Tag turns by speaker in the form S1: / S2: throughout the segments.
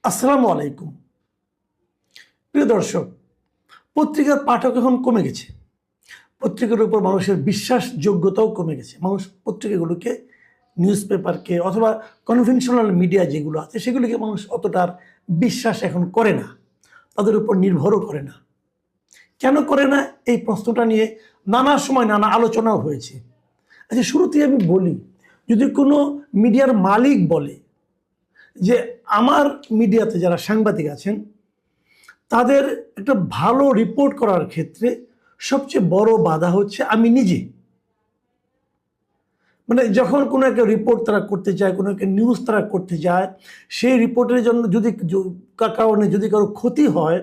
S1: আসসালামু আলাইকুম। প্রিয় দর্শক, পত্রিকার পাঠক এখন কমে গেছে। পত্রিকার উপর মানুষের বিশ্বাসযোগ্যতাও কমে গেছে। মানুষ পত্রিকাগুলোকে, নিউজ পেপারকে অথবা কনভেনশনাল মিডিয়া যেগুলো আছে সেগুলিকে মানুষ অতটার বিশ্বাস এখন করে না, তাদের উপর নির্ভরও করে না। কেন করে না, এই প্রশ্নটা নিয়ে নানা সময় নানা আলোচনাও হয়েছে। আচ্ছা, শুরুতেই আমি বলি, যদি কোনো মিডিয়ার মালিক বলে যে আমার মিডিয়াতে যারা সাংবাদিক আছেন তাদের একটা ভালো রিপোর্ট করার ক্ষেত্রে সবচেয়ে বড় বাধা হচ্ছে আমি নিজে। মানে যখন কোনো একটা রিপোর্ট তারা করতে চায়, কোনো একটা নিউজ তারা করতে যায়, সেই রিপোর্টের জন্য যদি কারণে যদি কারো ক্ষতি হয়,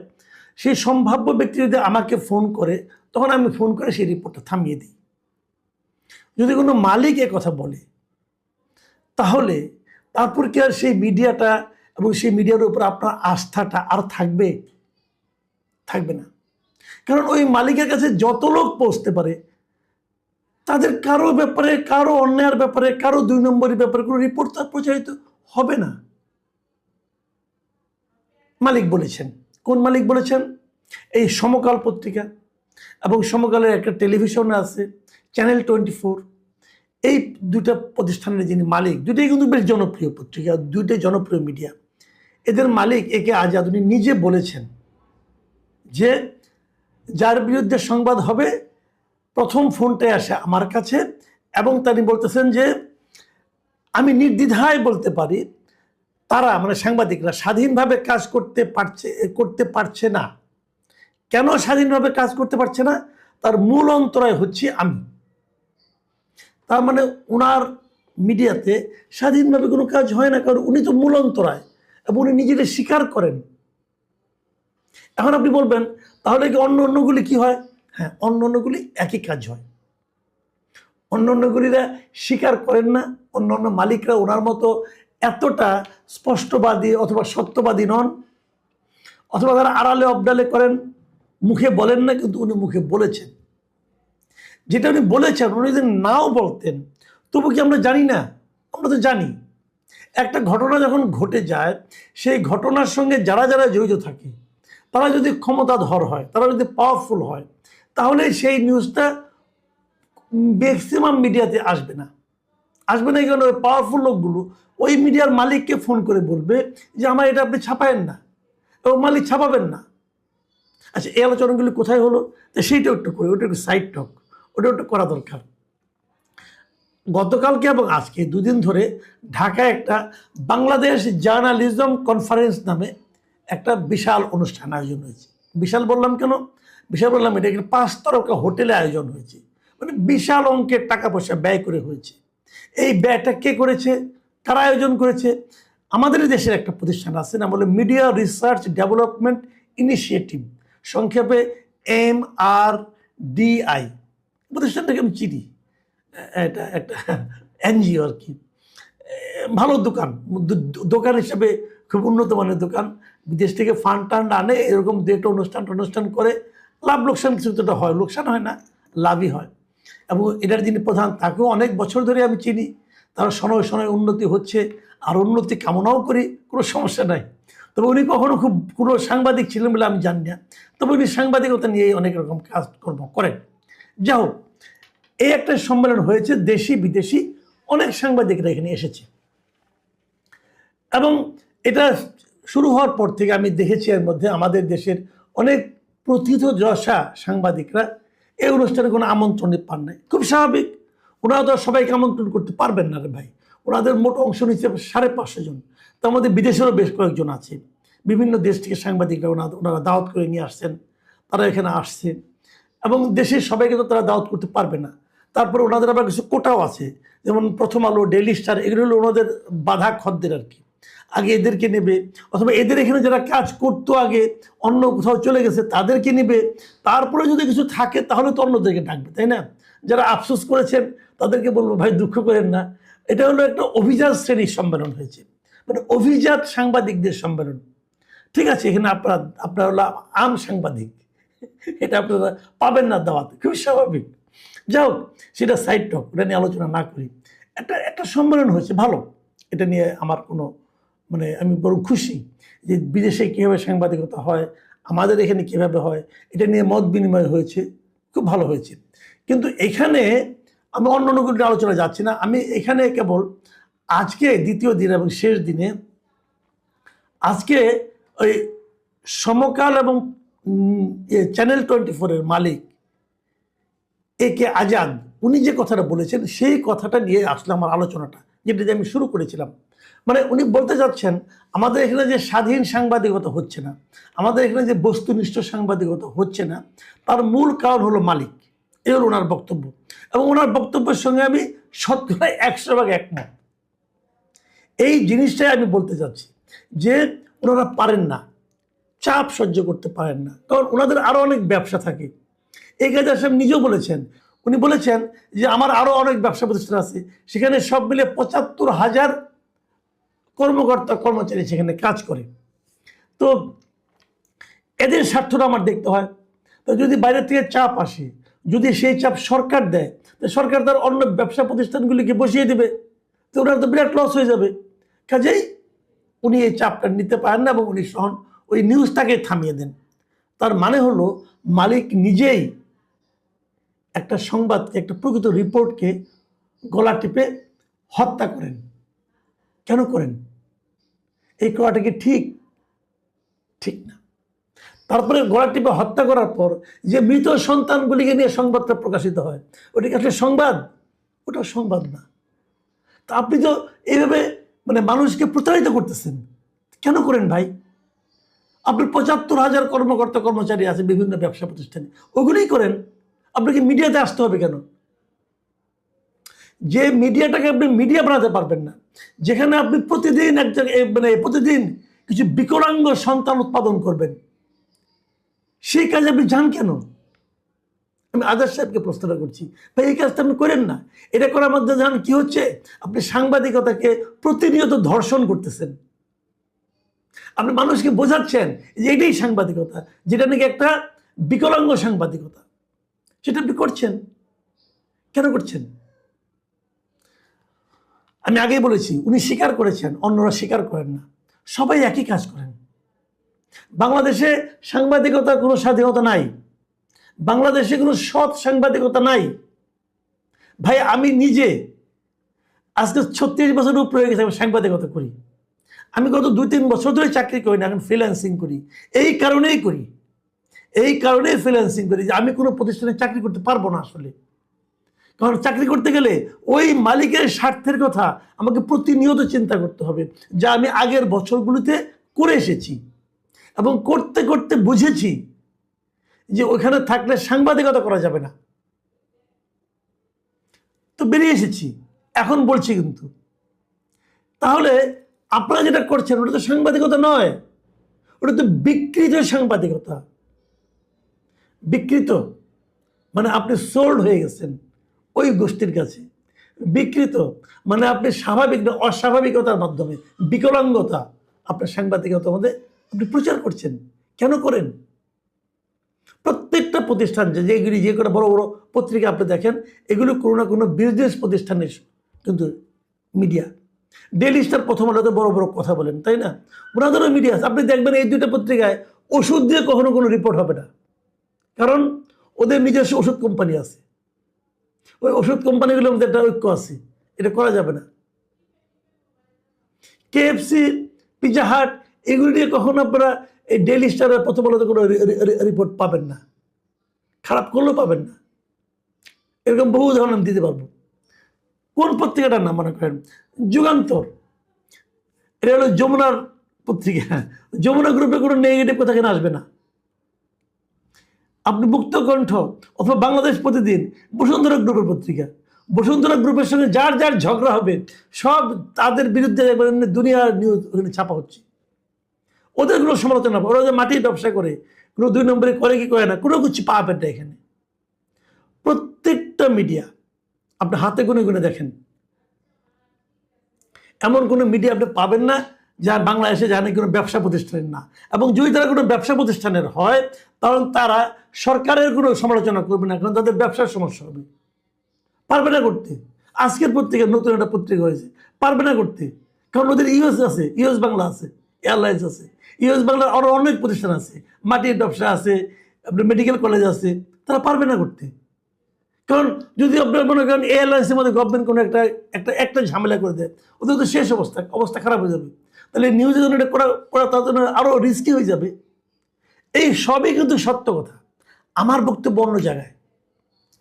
S1: সেই সম্ভাব্য ব্যক্তি যদি আমাকে ফোন করে, তখন আমি ফোন করে সেই রিপোর্টটা থামিয়ে দিই। যদি কোনো মালিক এ কথা বলে, তাহলে তারপর কি আর সেই মিডিয়াটা এবং সেই মিডিয়ার উপর আপনার আস্থাটা আর থাকবে? থাকবে না। কারণ ওই মালিকের কাছে যত লোক পৌঁছতে পারে, তাদের কারো ব্যাপারে, কারো অন্যায়ের ব্যাপারে, কারো দুই নম্বরের ব্যাপারে কোনো রিপোর্ট তার প্রচারিত হবে না। মালিক বলেছেন। কোন মালিক বলেছেন? এই সমকাল পত্রিকা এবং সমকালের একটা টেলিভিশন আছে চ্যানেল 24, এই দুইটা প্রতিষ্ঠানের যিনি মালিক, দুইটাই কিন্তু বেশ জনপ্রিয় পত্রিকা, দুইটাই জনপ্রিয় মিডিয়া। এদের মালিক একে আজাদ উনি নিজে বলেছেন যে যার বিরুদ্ধে সংবাদ হবে প্রথম ফোনটাই আসে আমার কাছে, এবং তিনি বলতেছেন যে আমি নির্দ্বিধায় বলতে পারি তারা মানে সাংবাদিকরা স্বাধীনভাবে কাজ করতে পারছে না। কেন স্বাধীনভাবে কাজ করতে পারছে না? তার মূল অন্তরায় হচ্ছে আমি। তার মানে ওনার মিডিয়াতে স্বাধীনভাবে কোনো কাজ হয় না, কারণ উনি তো মূল অন্তরায় এবং উনি নিজেকে স্বীকার করেন। এখন আপনি বলবেন তাহলে কি অন্যগুলি কি হয়? হ্যাঁ, অন্যগুলি একই কাজ হয়। অন্যগুলিরা স্বীকার করেন না, অন্য মালিকরা ওনার মতো এতটা স্পষ্টবাদী অথবা সত্যবাদী নন, অথবা তারা আড়ালে অবডালে করেন, মুখে বলেন না, কিন্তু উনি মুখে বলেছেন। যেটা উনি বলেছেন, উনি যদি নাও বলতেন তবু কি আমরা জানি না? আমরা তো জানি। একটা ঘটনা যখন ঘটে যায়, সেই ঘটনার সঙ্গে যারা যারা জড়িত থাকে, তারা যদি ক্ষমতাধর হয়, তারা যদি পাওয়ারফুল হয়, তাহলে সেই নিউজটা ম্যাক্সিমাম মিডিয়াতে আসবে না। এই কারণে ওই পাওয়ারফুল লোকগুলো ওই মিডিয়ার মালিককে ফোন করে বলবে যে আমার এটা আপনি ছাপায়েন না, এবং মালিক ছাপাবেন না। আচ্ছা, এই আলোচনাগুলি কোথায় হলো? তো সেইটা একটু করি, ওটা একটু সাইড টক, ওটা একটু করা দরকার। গতকালকে এবং আজকে দুদিন ধরে ঢাকায় একটা বাংলাদেশ জার্নালিজম কনফারেন্স নামে একটা বিশাল অনুষ্ঠান আয়োজন হয়েছে। বিশাল বললাম কেন? বিশাল বললাম এটা একটা 5 তারকা হোটেলে আয়োজন হয়েছে, মানে বিশাল অঙ্কের টাকা পয়সা ব্যয় করে হয়েছে। এই ব্যয়টা কে করেছে, কারা আয়োজন করেছে? আমাদের দেশের একটা প্রতিষ্ঠান আছে, নাম বলে মিডিয়া রিসার্চ ডেভেলপমেন্ট ইনিশিয়েটিভ, সংক্ষেপে MRDI। প্রতিষ্ঠানটাকে আমি চিনি, এটা একটা এনজিও আর কি। ভালো দোকান হিসেবে খুব উন্নত মানের দোকান। বিদেশ থেকে ফান্ড টান্ড আনে, এরকম দু একটা অনুষ্ঠান করে, লাভ লোকসান কিছুটা হয়, লোকসান হয় না, লাভই হয়। এবং এটার যিনি প্রধান, তাকেও অনেক বছর ধরে আমি চিনি। তার সময় উন্নতি হচ্ছে, আর উন্নতি কামনাও করি, কোনো সমস্যা নাই। তবে উনি কখনো খুব কোনো সাংবাদিক ছিলেন বলে আমি জানি না, তবে উনি সাংবাদিকতা নিয়ে অনেক রকম কাজকর্ম করেন। যাই হোক, এই একটা সম্মেলন হয়েছে, দেশি বিদেশি অনেক সাংবাদিকরা এখানে এসেছে, এবং এটা শুরু হওয়ার পর থেকে আমি দেখেছি এর মধ্যে আমাদের দেশের অনেক প্রথিতযশা সাংবাদিকরা এই অনুষ্ঠানে কোনো আমন্ত্রণ পান নাই। খুব স্বাভাবিক, ওনারা তো সবাইকে আমন্ত্রণ করতে পারবেন না রে ভাই। ওনাদের মোট অংশ নিচ্ছে 550 জন। তার মধ্যে বিদেশেরও বেশ কয়েকজন আছে, বিভিন্ন দেশ থেকে সাংবাদিকরা ওনারা দাওয়াত করে নিয়ে আসছেন, তারা এখানে আসছে, এবং দেশের সবাইকে তো তারা দাওয়াত করতে পারবে না। তারপরে ওনাদের আবার কিছু কোটাও আছে, যেমন প্রথম আলো, ডেইলি স্টার, এগুলো হলো ওনাদের বাধা খদ্দের আর কি। আগে এদেরকে নেবে, অথবা এদের এখানে যারা কাজ করতো আগে অন্য কোথাও চলে গেছে তাদেরকে নেবে, তারপরে যদি কিছু থাকে তাহলে তো অন্যদেরকে ডাকবে, তাই না? যারা আফসোস করেছেন তাদেরকে বলবো ভাই দুঃখ করেন না। এটা হলো একটা অভিজাত শ্রেণীর সম্মেলন হয়েছে, মানে অভিজাত সাংবাদিকদের সম্মেলন। ঠিক আছে, এখানে আপনারা হলো আম সাংবাদিক, এটা আপনারা পাবেন না দাওয়াতে, খুবই স্বাভাবিক। যাই হোক, সেটা সাইড টক, ওটা নিয়ে আলোচনা না করি। একটা সম্মেলন হয়েছে ভালো, এটা নিয়ে আমার কোনো মানে আমি বরং খুশি যে বিদেশে কীভাবে সাংবাদিকতা হয়, আমাদের এখানে কীভাবে হয়, এটা নিয়ে মত বিনিময় হয়েছে, খুব ভালো হয়েছে। কিন্তু এখানে আমি অন্য কোনো আলোচনা যাচ্ছি না, আমি এখানে কেবল আজকে দ্বিতীয় দিন এবং শেষ দিনে আজকে ওই সমকাল এবং চ্যানেল 24-এর মালিক একে আজাদ উনি যে কথাটা বলেছেন সেই কথাটা নিয়ে আসলে আমার আলোচনাটা, যেটা দিয়ে আমি শুরু করেছিলাম। মানে উনি বলতে চাচ্ছেন আমাদের এখানে যে স্বাধীন সাংবাদিকতা হচ্ছে না, আমাদের এখানে যে বস্তুনিষ্ঠ সাংবাদিকতা হচ্ছে না, তার মূল কারণ হলো মালিক। এই হলো ওনার বক্তব্য, এবং ওনার বক্তব্যের সঙ্গে আমি শতকরা 100% একমত। এই জিনিসটাই আমি বলতে চাচ্ছি যে ওনারা পারেন না, চাপ সহ্য করতে পারেন না, কারণ ওনাদের আরও অনেক ব্যবসা থাকে। এই কাজে সাহেব নিজেও বলেছেন, উনি বলেছেন যে আমার আরও অনেক ব্যবসা প্রতিষ্ঠান আছে, সেখানে সব মিলে 75,000 কর্মকর্তা কর্মচারী সেখানে কাজ করে। তো এদের স্বার্থটা আমার দেখতে হয়। তো যদি বাইরে থেকে চাপ আসে, যদি সেই চাপ সরকার দেয়, তো সরকার তার অন্য ব্যবসা প্রতিষ্ঠানগুলিকে বসিয়ে দেবে, তো ওনার তো বিরাট লস হয়ে যাবে। কাজেই উনি এই চাপটা নিতে পারেন না এবং উনি ওই নিউজটাকে থামিয়ে দেন। তার মানে হলো মালিক নিজেই একটা সংবাদকে, একটা প্রকৃত রিপোর্টকে গলা টিপে হত্যা করেন। কেন করেন? এই করাটা কি ঠিক? ঠিক না। তারপরে গলা টিপে হত্যা করার পর যে মৃত সন্তানগুলিকে নিয়ে সংবাদটা প্রকাশিত হয়, ওটা কি আসলে সংবাদ? ওটা সংবাদ না। তা আপনি তো এইভাবে মানে মানুষকে প্রতারিত করতেছেন। কেন করেন ভাই? আপনার 75,000 কর্মকর্তা কর্মচারী আছে বিভিন্ন ব্যবসা প্রতিষ্ঠানে, ওগুলোই করেন। আপনাকে মিডিয়াতে আসতে হবে কেন? যে মিডিয়াটাকে আপনি মিডিয়া বানাতে পারবেন না, যেখানে আপনি প্রতিদিন প্রতিদিন কিছু বিকলাঙ্গ সন্তান উৎপাদন করবেন, সেই কাজে আপনি যান কেন? আমি আজাদ সাহেবকে প্রশ্নটা করছি, ভাই এই কাজটা আপনি করেন না। এটা করার মধ্যে জানেন কি হচ্ছে? আপনি সাংবাদিকতাকে প্রতিনিয়ত ধর্ষণ করতেছেন। আপনি মানুষকে বোঝাচ্ছেন যে এটাই সাংবাদিকতা, যেটা নাকি একটা বিকলাঙ্গ সাংবাদিকতা, সেটা আপনি করছেন। কেন করছেন? আমি আগেই বলেছি, উনি স্বীকার করেছেন, অন্যরা স্বীকার করেন না। সবাই একই কাজ করেন। বাংলাদেশে সাংবাদিকতার কোনো স্বাধীনতা নাই, বাংলাদেশে কোনো সৎ সাংবাদিকতা নাই। ভাই আমি নিজে আজকে 36 বছর উপরে হয়ে গেছে আমি সাংবাদিকতা করি। আমি গত 2-3 বছর ধরে চাকরি করি না, এখন ফ্রিল্যান্সিং করি। এই কারণেই ফ্রিল্যান্সিং করি যে আমি কোনো প্রতিষ্ঠানে চাকরি করতে পারবো না আসলে। কারণ চাকরি করতে গেলে ওই মালিকের স্বার্থের কথা আমাকে প্রতিনিয়ত চিন্তা করতে হবে, যা আমি আগের বছরগুলিতে করে এসেছি এবং করতে করতে বুঝেছি যে ওখানে থাকলে সাংবাদিকতা করা যাবে না। তো বেরিয়ে এসেছি, এখন বলছি। কিন্তু তাহলে আপনারা যেটা করছেন ওটা তো সাংবাদিকতা নয়, ওটা তো বিকৃত সাংবাদিকতা। বিকৃত মানে আপনি সোল্ড হয়ে গেছেন ওই গোষ্ঠীর কাছে। বিকৃত মানে আপনি স্বাভাবিক না অস্বাভাবিকতার মাধ্যমে বিকলাঙ্গতা আপনার সাংবাদিকতার মধ্যে আপনি প্রচার করছেন। কেন করেন? প্রত্যেকটা প্রতিষ্ঠান যেগুলি যে কোনো বড় বড় পত্রিকা আপনি দেখেন, এগুলো কোনো না কোনো বিজনেস প্রতিষ্ঠানের কিন্তু মিডিয়া। ডেইলি স্টার, প্রথম আলোতে বড় বড় কথা বলেন, তাই না? ওনাদেরও মিডিয়া আছে। আপনি দেখবেন এই দুইটা পত্রিকায় ওষুধ দিয়ে কখনো কোনো রিপোর্ট হবে না, কারণ ওদের নিজস্ব ওষুধ কোম্পানি আছে। ওই ওষুধ কোম্পানিগুলোর মধ্যে একটা ঐক্য আছে, এটা করা যাবে না। KFC, পিৎজা হাট, এগুলি নিয়ে কখনো আপনারা এই ডেইলি স্টারের প্রথম আলোতে কোনো রিপোর্ট পাবেন না, খারাপ করলেও পাবেন না। এরকম বহু উদাহরণ আমি দিতে পারবো। কোন পত্রিকাটার নাম মনে করেন? যুগান্তর, এটা হলো যমুনার পত্রিকা। যমুনা গ্রুপে কোনো নেগেটিভ কথা কেন আসবে না? আপনি মুক্তকণ্ঠ অথবা বাংলাদেশ প্রতিদিন, বসুন্ধরা গ্রুপের পত্রিকা, বসুন্ধরা গ্রুপের সঙ্গে যার যার ঝগড়া হবে সব তাদের বিরুদ্ধে দুনিয়ার নিউজ ওখানে ছাপা হচ্ছে। ওদের কোনো সমালোচনা, ওরা যে মাটির ব্যবসা করে, কোনো 2 নম্বরে করে কি করে না, কোনো কিছু পাবেন না এখানে। প্রত্যেকটা মিডিয়া আপনি হাতে গুনে গুনে দেখেন, এমন কোনো মিডিয়া আপনি পাবেন না যার বাংলাদেশে জানে কোনো ব্যবসা প্রতিষ্ঠানের না। এবং যদি তারা কোনো ব্যবসা প্রতিষ্ঠানের হয়, তখন তারা সরকারের কোনো সমালোচনা করবে না, কারণ তাদের ব্যবসার সমস্যা হবে। পারবে না করতে। আজকের পত্রিকা নতুন একটা পত্রিকা হয়েছে, পারবে না করতে, কারণ ওদের ইউএস আছে, ইউএস বাংলা আছে, এয়ারলাইন্স আছে, ইউএস বাংলার আরও অনেক প্রতিষ্ঠান আছে, মাটির ব্যবসা আছে, আপনার মেডিকেল কলেজ আছে, তারা পারবে না করতে। কারণ যদি আপনার মনে করেন এয়ারলাইন্সের মধ্যে গভর্নমেন্ট কোনো একটা ঝামেলা করে দেয়, ওদের তো শেষ অবস্থা খারাপ হয়ে যাবে। তাহলে নিউজের জন্য এটা করা তার জন্য আরও রিস্কি হয়ে যাবে। এই সবই কিন্তু সত্য কথা। আমার বক্তব্য অন্য জায়গায়।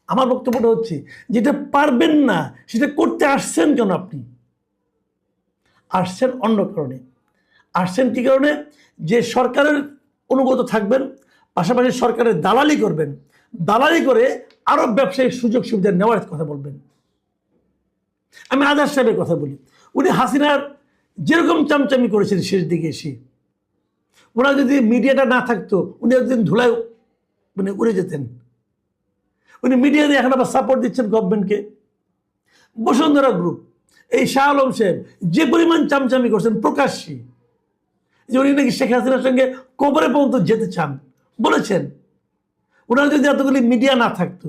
S1: আমার বক্তব্যটা হচ্ছে, যেটা পারবেন না সেটা করতে আসছেন কেন? আপনি আসছেন অন্য কারণে। আসছেন কী কারণে? যে সরকারের অনুগত থাকবেন, পাশাপাশি সরকারের দালালি করবেন, দালালি করে আরও ব্যবসায়িক সুযোগ সুবিধা নেওয়ার কথা বলবেন। আমি আজাদ সাহেবের কথা বলি। উনি হাসিনার যেরকম চামচামি করেছেন শেষ দিকে এসে, ওনার যদি মিডিয়াটা না থাকতো উনি একদিন ধুলায় উড়ে যেতেন। উনি মিডিয়া দিয়ে এখন আবার সাপোর্ট দিচ্ছেন গভর্নমেন্টকে। বসুন্ধরা গ্রুপ, এই শাহ আলম সাহেব যে পরিমাণ চামচামি করছেন প্রকাশ্যে, যে উনি নাকি শেখ হাসিনার সঙ্গে কবরে পর্যন্ত যেতে চান বলেছেন, ওনার যদি এতগুলি মিডিয়া না থাকতো